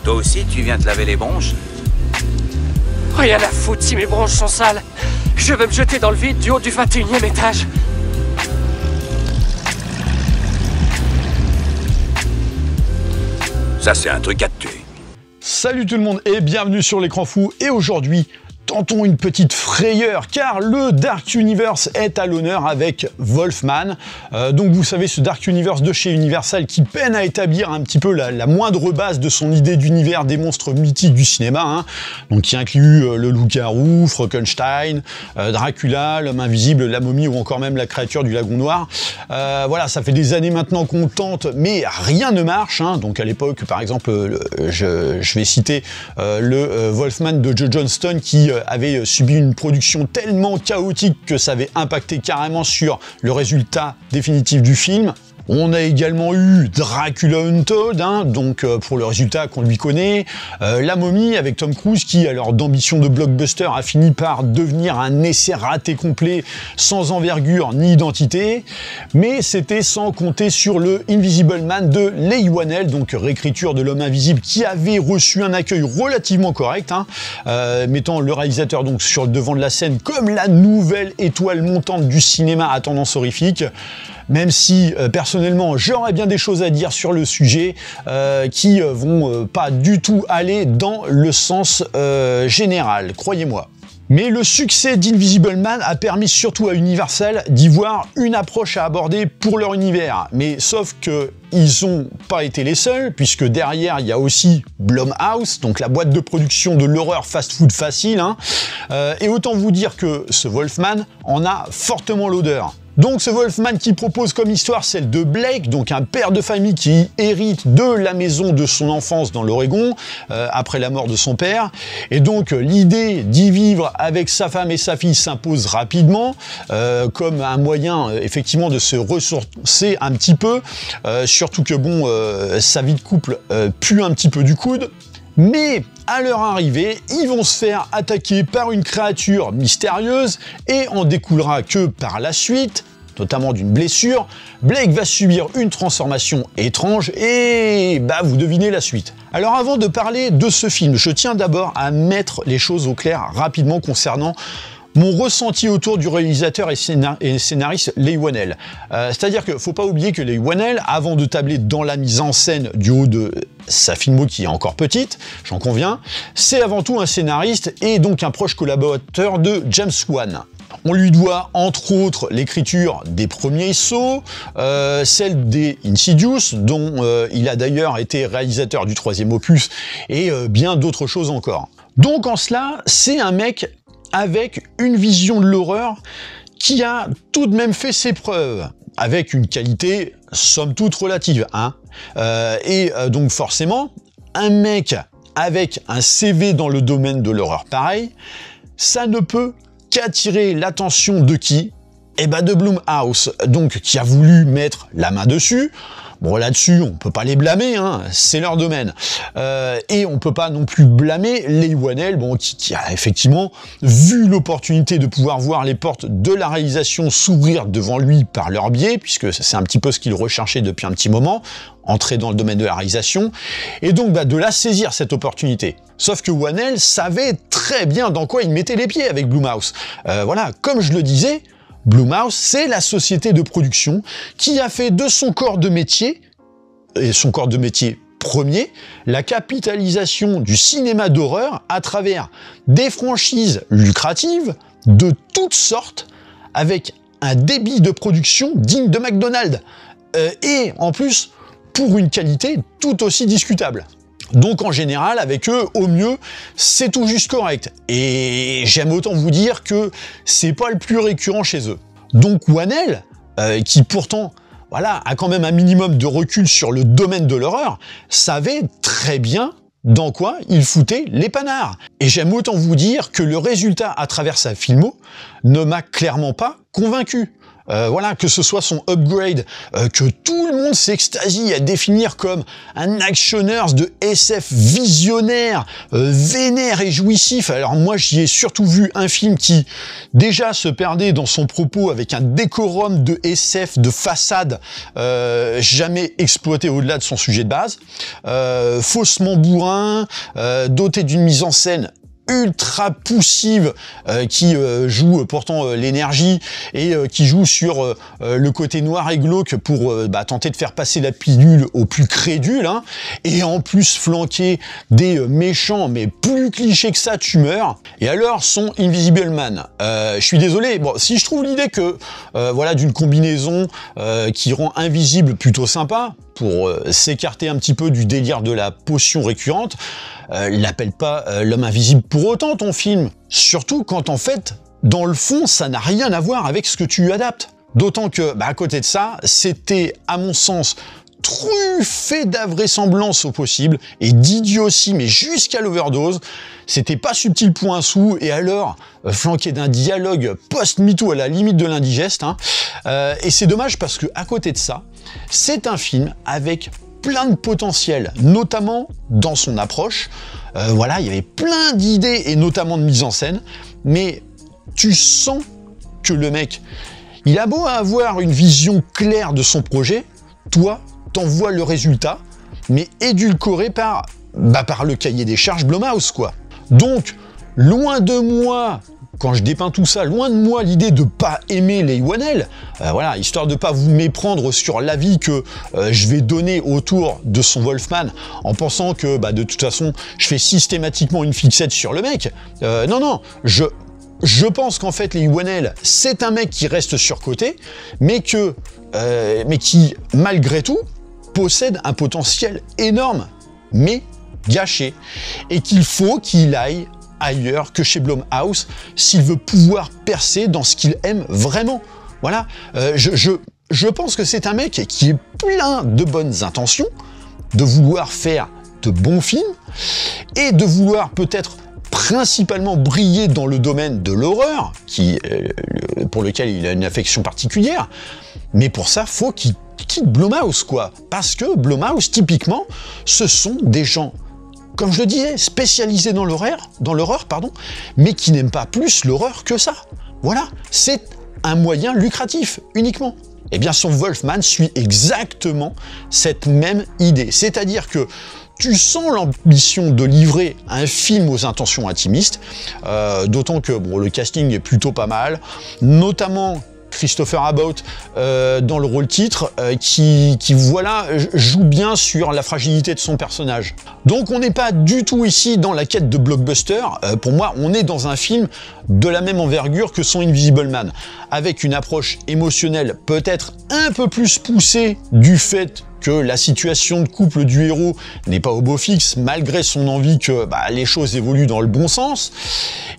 Toi aussi, tu viens te laver les bronches? Rien à foutre si mes bronches sont sales. Je vais me jeter dans le vide du haut du 21e étage. Ça, c'est un truc à te tuer. Salut tout le monde et bienvenue sur l'écran fou. Et aujourd'hui, tentons une petite frayeur car le Dark Universe est à l'honneur avec Wolfman. Donc vous savez, ce Dark Universe de chez Universal qui peine à établir un petit peu la moindre base de son idée d'univers des monstres mythiques du cinéma. Hein. Donc qui inclut le loup-garou, Frankenstein, Dracula, l'homme invisible, la momie ou encore même la créature du lagon noir. Voilà, ça fait des années maintenant qu'on tente, mais rien ne marche. Hein. Donc à l'époque, par exemple, je vais citer le Wolfman de Joe Johnston qui avait subi une production tellement chaotique que ça avait impacté carrément sur le résultat définitif du film. On a également eu Dracula Untold, hein, donc pour le résultat qu'on lui connaît, La Momie avec Tom Cruise qui, alors d'ambition de blockbuster, a fini par devenir un essai raté complet, sans envergure ni identité, mais c'était sans compter sur le Invisible Man de Leigh Whannell, donc réécriture de l'homme invisible qui avait reçu un accueil relativement correct, hein, mettant le réalisateur donc sur le devant de la scène comme la nouvelle étoile montante du cinéma à tendance horrifique. Même si, personnellement, j'aurais bien des choses à dire sur le sujet qui vont pas du tout aller dans le sens général, croyez-moi. Mais le succès d'Invisible Man a permis surtout à Universal d'y voir une approche à aborder pour leur univers. Mais sauf que ils n'ont pas été les seuls, puisque derrière il y a aussi Blumhouse, donc la boîte de production de l'horreur fast-food facile. Hein. Et autant vous dire que ce Wolfman en a fortement l'odeur. Donc ce Wolfman qui propose comme histoire celle de Blake, donc un père de famille qui hérite de la maison de son enfance dans l'Oregon, après la mort de son père. Et donc l'idée d'y vivre avec sa femme et sa fille s'impose rapidement, comme un moyen effectivement de se ressourcer un petit peu, surtout que bon, sa vie de couple pue un petit peu du coude. Mais à leur arrivée, ils vont se faire attaquer par une créature mystérieuse et en découlera que par la suite, notamment d'une blessure, Blake va subir une transformation étrange et bah vous devinez la suite. Alors avant de parler de ce film, je tiens d'abord à mettre les choses au clair rapidement concernant mon ressenti autour du réalisateur et scénariste Leigh Whannell. C'est-à-dire qu'il ne faut pas oublier que Leigh Whannell, avant de tabler dans la mise en scène du haut de sa filmo qui est encore petite, j'en conviens, c'est avant tout un scénariste et donc un proche collaborateur de James Wan. On lui doit entre autres l'écriture des premiers Saw, celle des Insidious, dont il a d'ailleurs été réalisateur du 3e opus, et bien d'autres choses encore. Donc en cela, c'est un mec avec une vision de l'horreur qui a tout de même fait ses preuves, avec une qualité somme toute relative. Hein. Donc forcément, un mec avec un CV dans le domaine de l'horreur pareil, ça ne peut qu'attirer l'attention de qui? Eh ben de Blumhouse, donc qui a voulu mettre la main dessus. Bon là-dessus, on peut pas les blâmer, hein, c'est leur domaine. Et on peut pas non plus blâmer Leigh Whannell, bon, qui a effectivement vu l'opportunité de pouvoir voir les portes de la réalisation s'ouvrir devant lui par leur biais, puisque c'est un petit peu ce qu'il recherchait depuis un petit moment, entrer dans le domaine de la réalisation, et donc bah, de la saisir cette opportunité. Sauf que Whannell savait très bien dans quoi il mettait les pieds avec Blumhouse. Voilà, comme je le disais, Blumhouse, c'est la société de production qui a fait de son corps de métier, et son corps de métier premier, la capitalisation du cinéma d'horreur à travers des franchises lucratives de toutes sortes, avec un débit de production digne de McDonald's, et en plus pour une qualité tout aussi discutable. Donc en général, avec eux, au mieux, c'est tout juste correct. Et j'aime autant vous dire que c'est pas le plus récurrent chez eux. Donc Whannell, qui pourtant voilà, a quand même un minimum de recul sur le domaine de l'horreur, savait très bien dans quoi il foutait les panards. Et j'aime autant vous dire que le résultat à travers sa filmo ne m'a clairement pas convaincu. voilà, que ce soit son upgrade, que tout le monde s'extasie à définir comme un actionneur de SF visionnaire, vénère et jouissif. Alors moi, j'y ai surtout vu un film qui déjà se perdait dans son propos avec un décorum de SF de façade jamais exploité au-delà de son sujet de base, faussement bourrin, doté d'une mise en scène ultra poussive qui joue pourtant l'énergie et qui joue sur le côté noir et glauque pour tenter de faire passer la pilule au plus crédule, hein, et en plus flanquer des méchants mais plus clichés que ça, tu meurs. Et alors son Invisible Man, je suis désolé, bon, si je trouve l'idée que voilà, d'une combinaison qui rend invisible plutôt sympa pour s'écarter un petit peu du délire de la potion récurrente, l'appelle pas l'homme invisible pour autant ton film. Surtout quand en fait, dans le fond, ça n'a rien à voir avec ce que tu adaptes. D'autant que, à côté de ça, c'était, à mon sens, truffé d'invraisemblance au possible et d'idiotie, mais jusqu'à l'overdose. C'était pas subtil pour un sou, et alors flanqué d'un dialogue post-MeToo à la limite de l'indigeste, hein. Et c'est dommage parce que à côté de ça, c'est un film avec plein de potentiel, notamment dans son approche. Voilà, il y avait plein d'idées et notamment de mise en scène, mais tu sens que le mec, il a beau avoir une vision claire de son projet, toi, t'en vois le résultat, mais édulcoré par le cahier des charges Blumhouse, quoi. Donc, loin de moi, quand je dépeins tout ça, loin de moi l'idée de pas aimer Leigh Whannell, voilà, histoire de pas vous méprendre sur l'avis que je vais donner autour de son Wolfman, en pensant que de toute façon, je fais systématiquement une fixette sur le mec. Non, je pense qu'en fait, Leigh Whannell, c'est un mec qui reste surcoté, mais qui, malgré tout, possède un potentiel énorme, mais gâché, et qu'il faut qu'il aille ailleurs que chez Blumhouse s'il veut pouvoir percer dans ce qu'il aime vraiment. Voilà, je pense que c'est un mec qui est plein de bonnes intentions, de vouloir faire de bons films, et de vouloir peut-être principalement briller dans le domaine de l'horreur, pour lequel il a une affection particulière, mais pour ça, faut qu'il quitte Blumhouse, quoi. Parce que Blumhouse, typiquement, ce sont des gens, comme je le disais, spécialisés dans l'horreur, mais qui n'aiment pas plus l'horreur que ça. Voilà, c'est un moyen lucratif, uniquement. Eh bien, son Wolfman suit exactement cette même idée. C'est-à-dire que tu sens l'ambition de livrer un film aux intentions intimistes, d'autant que le casting est plutôt pas mal, notamment Christopher Abbott dans le rôle titre, qui voilà, joue bien sur la fragilité de son personnage. Donc on n'est pas du tout ici dans la quête de blockbuster, pour moi on est dans un film de la même envergure que son Invisible Man, avec une approche émotionnelle peut-être un peu plus poussée du fait que la situation de couple du héros n'est pas au beau fixe, malgré son envie que les choses évoluent dans le bon sens,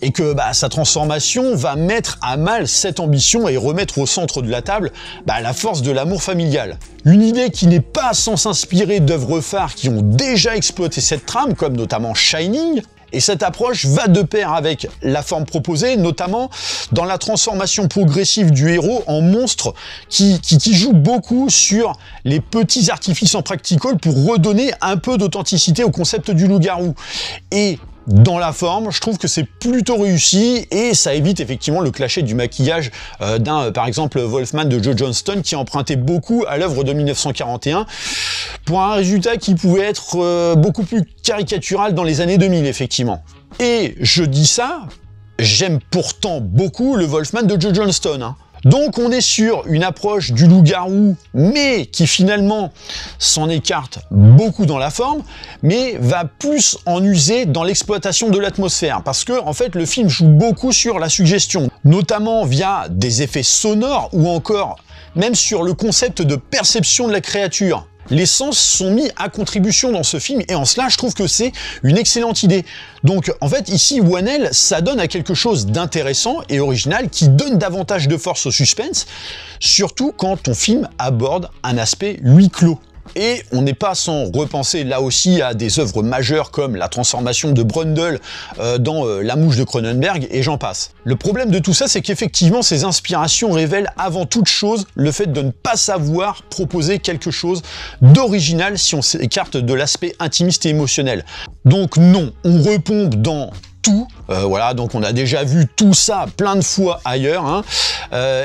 et que sa transformation va mettre à mal cette ambition et remettre au centre de la table la force de l'amour familial. Une idée qui n'est pas sans s'inspirer d'œuvres phares qui ont déjà exploité cette trame, comme notamment Shining. Et cette approche va de pair avec la forme proposée, notamment dans la transformation progressive du héros en monstre qui joue beaucoup sur les petits artifices en practical pour redonner un peu d'authenticité au concept du loup-garou. Et dans la forme, je trouve que c'est plutôt réussi et ça évite effectivement le cliché du maquillage par exemple, Wolfman de Joe Johnston qui empruntait beaucoup à l'œuvre de 1941 pour un résultat qui pouvait être beaucoup plus caricatural dans les années 2000, effectivement. Et je dis ça, j'aime pourtant beaucoup le Wolfman de Joe Johnston, hein. Donc on est sur une approche du loup-garou, mais qui finalement s'en écarte beaucoup dans la forme, mais va plus en user dans l'exploitation de l'atmosphère, parce que en fait le film joue beaucoup sur la suggestion, notamment via des effets sonores ou encore même sur le concept de perception de la créature. Les sens sont mis à contribution dans ce film et en cela je trouve que c'est une excellente idée. Donc en fait ici Whannell s'adonne à quelque chose d'intéressant et original qui donne davantage de force au suspense, surtout quand ton film aborde un aspect huis clos. Et on n'est pas sans repenser là aussi à des œuvres majeures comme la transformation de Brundle dans La Mouche de Cronenberg, et j'en passe. Le problème de tout ça, c'est qu'effectivement, ces inspirations révèlent avant toute chose le fait de ne pas savoir proposer quelque chose d'original si on s'écarte de l'aspect intimiste et émotionnel. Donc non, on repompe dans tout, voilà, donc on a déjà vu tout ça plein de fois ailleurs, hein.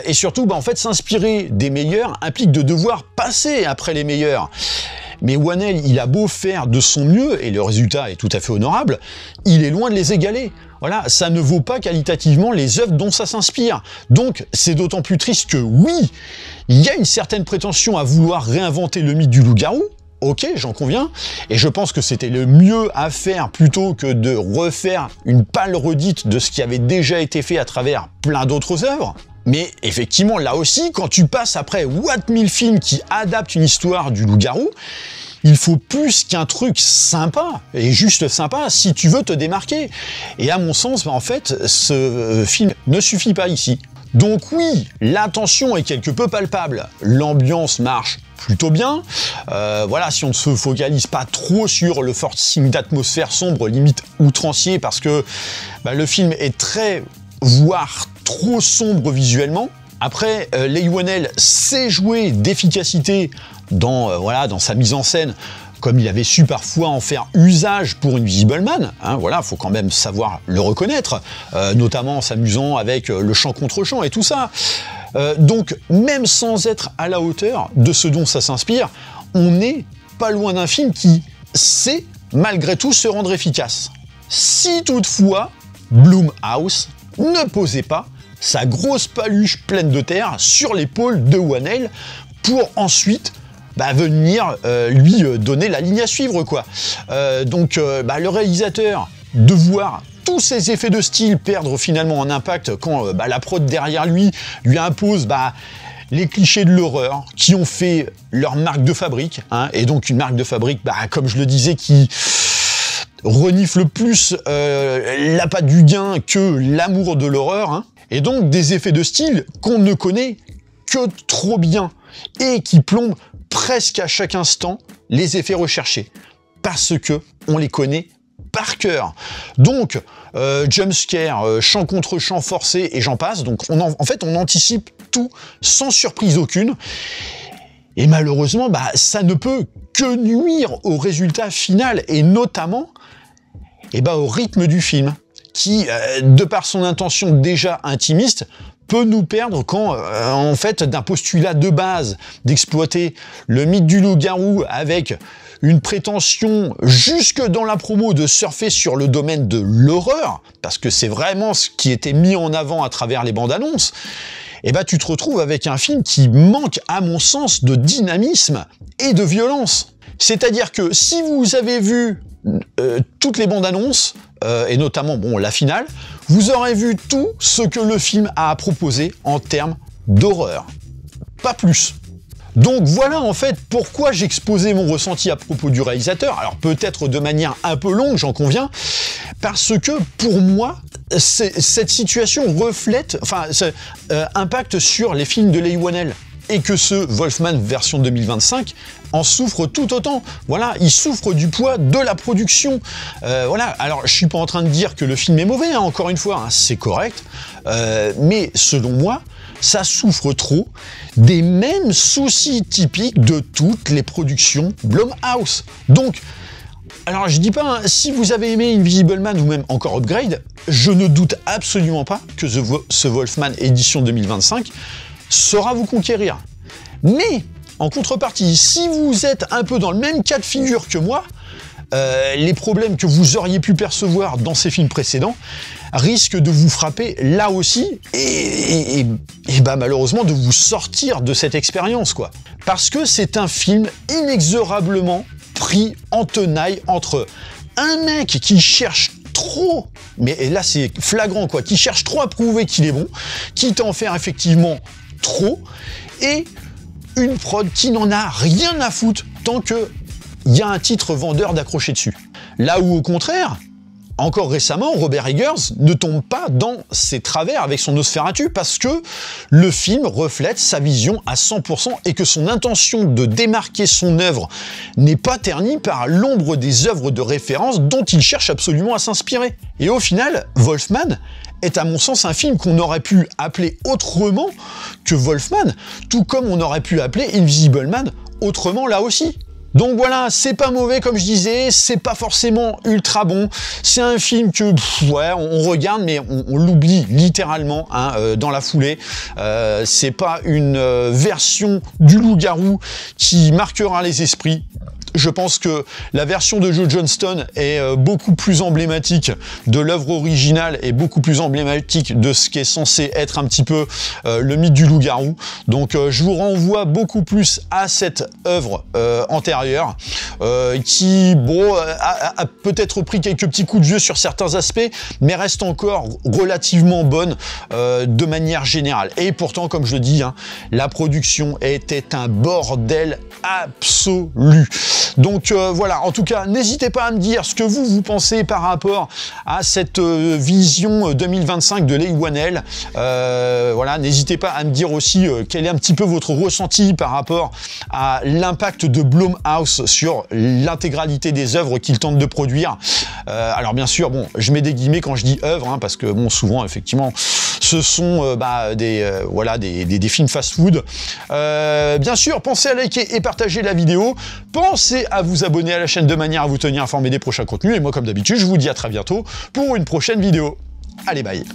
Et surtout, en fait, s'inspirer des meilleurs implique de devoir passer après les meilleurs. Mais Whannell, il a beau faire de son mieux, et le résultat est tout à fait honorable, il est loin de les égaler. Voilà, ça ne vaut pas qualitativement les œuvres dont ça s'inspire. Donc, c'est d'autant plus triste que oui, il y a une certaine prétention à vouloir réinventer le mythe du loup-garou. Ok, j'en conviens, et je pense que c'était le mieux à faire plutôt que de refaire une pâle redite de ce qui avait déjà été fait à travers plein d'autres œuvres. Mais effectivement, là aussi, quand tu passes après what 1000 films qui adaptent une histoire du loup-garou, il faut plus qu'un truc sympa, et juste sympa, si tu veux te démarquer. Et à mon sens, en fait, ce film ne suffit pas ici. Donc oui, l'intention est quelque peu palpable, l'ambiance marche plutôt bien, voilà, si on ne se focalise pas trop sur le forcing d'atmosphère sombre, limite outrancier, parce que le film est très, voire trop sombre visuellement. Après, Leigh Whannell sait jouer d'efficacité dans, voilà, dans sa mise en scène, comme il avait su parfois en faire usage pour Invisible Man, hein, voilà, faut quand même savoir le reconnaître, notamment en s'amusant avec le chant contre chant et tout ça. Donc, même sans être à la hauteur de ce dont ça s'inspire, on n'est pas loin d'un film qui sait, malgré tout, se rendre efficace. Si toutefois, Blumhouse ne posait pas sa grosse paluche pleine de terre sur l'épaule de Whannell pour ensuite venir lui donner la ligne à suivre, quoi. Donc le réalisateur, de voir tous ces effets de style perdre finalement en impact quand la prod derrière lui impose les clichés de l'horreur qui ont fait leur marque de fabrique, hein, et donc une marque de fabrique, comme je le disais, qui renifle plus l'appât du gain que l'amour de l'horreur, hein, et donc des effets de style qu'on ne connaît que trop bien et qui plombent presque à chaque instant les effets recherchés, parce que on les connaît par cœur. Donc, jumpscare, chant contre chant forcé, et j'en passe. Donc, en fait, on anticipe tout sans surprise aucune. Et malheureusement, ça ne peut que nuire au résultat final, et notamment au rythme du film, qui, de par son intention déjà intimiste, peut nous perdre quand, en fait, d'un postulat de base d'exploiter le mythe du loup-garou avec une prétention jusque dans la promo de surfer sur le domaine de l'horreur, parce que c'est vraiment ce qui était mis en avant à travers les bandes annonces, et tu te retrouves avec un film qui manque, à mon sens, de dynamisme et de violence. C'est-à-dire que si vous avez vu toutes les bandes annonces, et notamment la finale, vous aurez vu tout ce que le film a à proposer en termes d'horreur. Pas plus. Donc voilà en fait pourquoi j'exposais mon ressenti à propos du réalisateur, alors peut-être de manière un peu longue, j'en conviens, parce que pour moi, cette situation reflète, impacte sur les films de Leigh Whannell, et que ce Wolfman version 2025 en souffre tout autant. Voilà, il souffre du poids de la production. Voilà, alors je suis pas en train de dire que le film est mauvais, hein, encore une fois, hein, c'est correct, mais selon moi, ça souffre trop des mêmes soucis typiques de toutes les productions Blumhouse. Donc, alors je dis pas, hein, si vous avez aimé Invisible Man ou même encore Upgrade, je ne doute absolument pas que ce Wolfman édition 2025 saura vous conquérir. Mais, en contrepartie, si vous êtes un peu dans le même cas de figure que moi, les problèmes que vous auriez pu percevoir dans ces films précédents risquent de vous frapper là aussi et malheureusement de vous sortir de cette expérience, quoi. Parce que c'est un film inexorablement pris en tenaille entre un mec qui cherche trop, mais là c'est flagrant, quoi, qui cherche trop à prouver qu'il est bon, quitte à en faire effectivement trop, et une prod qui n'en a rien à foutre tant que il y a un titre vendeur d'accrocher dessus. Là où au contraire, encore récemment, Robert Eggers ne tombe pas dans ses travers avec son Nosferatu parce que le film reflète sa vision à 100% et que son intention de démarquer son œuvre n'est pas ternie par l'ombre des œuvres de référence dont il cherche absolument à s'inspirer. Et au final, Wolfman est à mon sens un film qu'on aurait pu appeler autrement que Wolfman, tout comme on aurait pu appeler Invisible Man autrement là aussi. Donc voilà, c'est pas mauvais comme je disais, c'est pas forcément ultra bon, c'est un film que ouais, on regarde mais on l'oublie littéralement hein, dans la foulée. C'est pas une version du Loup-garou qui marquera les esprits. Je pense que la version de Joe Johnston est beaucoup plus emblématique de l'œuvre originale et beaucoup plus emblématique de ce qui est censé être un petit peu le mythe du loup-garou. Donc je vous renvoie beaucoup plus à cette œuvre antérieure qui bon, a peut-être pris quelques petits coups de vieux sur certains aspects, mais reste encore relativement bonne de manière générale. Et pourtant, comme je le dis, hein, la production était un bordel absolu. Donc voilà, en tout cas, n'hésitez pas à me dire ce que vous pensez par rapport à cette vision 2025 de Leigh Whannell. Voilà, n'hésitez pas à me dire aussi quel est un petit peu votre ressenti par rapport à l'impact de Blumhouse sur l'intégralité des œuvres qu'il tente de produire. Alors bien sûr, bon, je mets des guillemets quand je dis œuvre, hein, parce que bon, souvent, effectivement, ce sont voilà, des films fast-food. Bien sûr, pensez à liker et partager la vidéo. Pensez à vous abonner à la chaîne de manière à vous tenir informé des prochains contenus. Et moi, comme d'habitude, je vous dis à très bientôt pour une prochaine vidéo. Allez, bye!